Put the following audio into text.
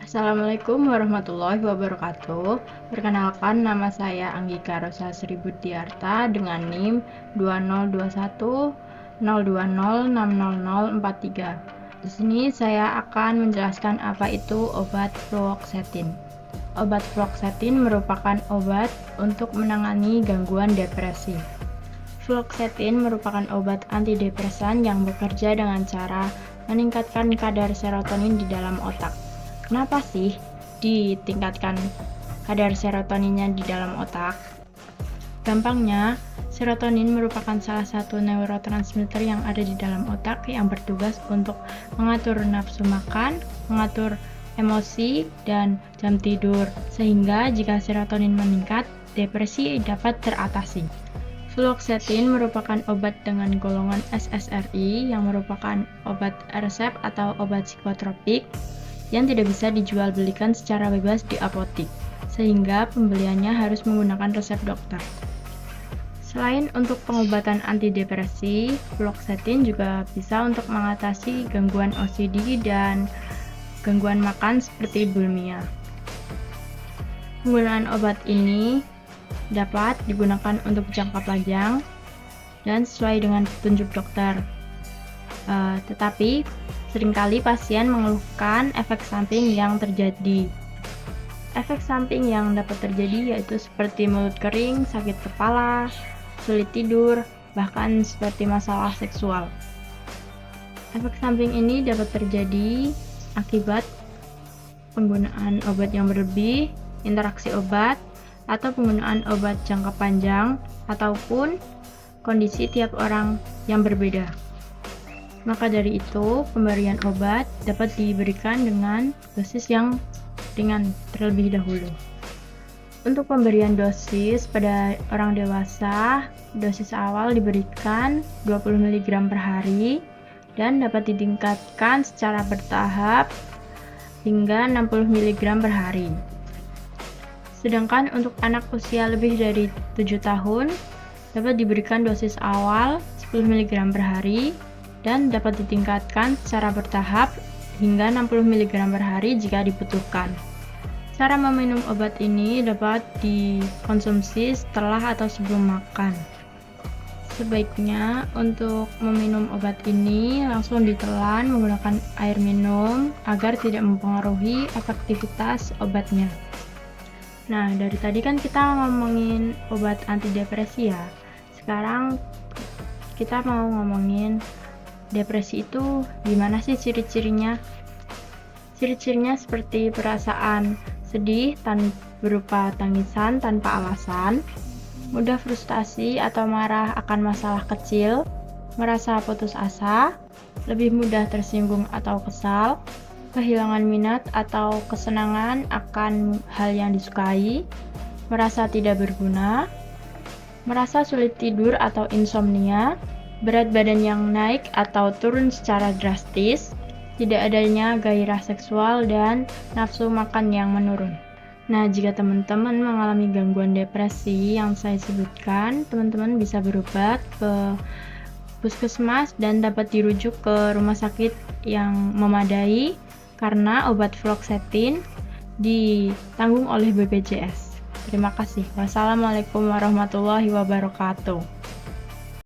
Assalamualaikum warahmatullahi wabarakatuh. Perkenalkan, nama saya Anggika Rosa Sri Budiarta dengan NIM 202102060043. Di sini saya akan menjelaskan apa itu obat fluoxetine. Obat fluoxetine merupakan obat untuk menangani gangguan depresi. Fluoxetine merupakan obat antidepresan yang bekerja dengan cara meningkatkan kadar serotonin di dalam otak. Kenapa sih ditingkatkan kadar serotoninnya di dalam otak? Gampangnya, serotonin merupakan salah satu neurotransmitter yang ada di dalam otak yang bertugas untuk mengatur nafsu makan, mengatur emosi, dan jam tidur. Sehingga jika serotonin meningkat, depresi dapat teratasi. Fluoxetine merupakan obat dengan golongan SSRI yang merupakan obat resep atau obat psikotropik yang tidak bisa dijual belikan secara bebas di apotik, sehingga pembeliannya harus menggunakan resep dokter. Selain untuk pengobatan antidepresi, fluoxetine juga bisa untuk mengatasi gangguan OCD dan gangguan makan seperti bulimia. Penggunaan obat ini dapat digunakan untuk jangka panjang dan sesuai dengan petunjuk dokter. Tetapi seringkali pasien mengeluhkan efek samping yang terjadi. Efek samping yang dapat terjadi yaitu seperti mulut kering, sakit kepala, sulit tidur, bahkan seperti masalah seksual. Efek samping ini dapat terjadi akibat penggunaan obat yang berlebih, interaksi obat, atau penggunaan obat jangka panjang, ataupun kondisi tiap orang yang berbeda. Maka dari itu, pemberian obat dapat diberikan dengan dosis yang ringan terlebih dahulu. Untuk pemberian dosis pada orang dewasa, dosis awal diberikan 20 mg per hari dan dapat ditingkatkan secara bertahap hingga 60 mg per hari. Sedangkan untuk anak usia lebih dari 7 tahun dapat diberikan dosis awal 10 mg per hari dan dapat ditingkatkan secara bertahap hingga 60 mg per hari jika dibutuhkan. Cara meminum obat ini dapat dikonsumsi setelah atau sebelum makan. Sebaiknya untuk meminum obat ini langsung ditelan menggunakan air minum agar tidak mempengaruhi efektivitas obatnya. Nah, dari tadi kan kita ngomongin obat antidepresi ya. Sekarang kita mau ngomongin depresi itu gimana sih ciri-cirinya? Ciri-cirinya seperti perasaan sedih berupa tangisan tanpa alasan, mudah frustasi atau marah akan masalah kecil, merasa putus asa, lebih mudah tersinggung atau kesal, kehilangan minat atau kesenangan akan hal yang disukai, merasa tidak berguna, merasa sulit tidur atau insomnia, berat badan yang naik atau turun secara drastis, tidak adanya gairah seksual, dan nafsu makan yang menurun. Nah, jika teman-teman mengalami gangguan depresi yang saya sebutkan, teman-teman bisa berobat ke puskesmas dan dapat dirujuk ke rumah sakit yang memadai karena obat fluoxetine ditanggung oleh BPJS. Terima kasih. Wassalamualaikum warahmatullahi wabarakatuh.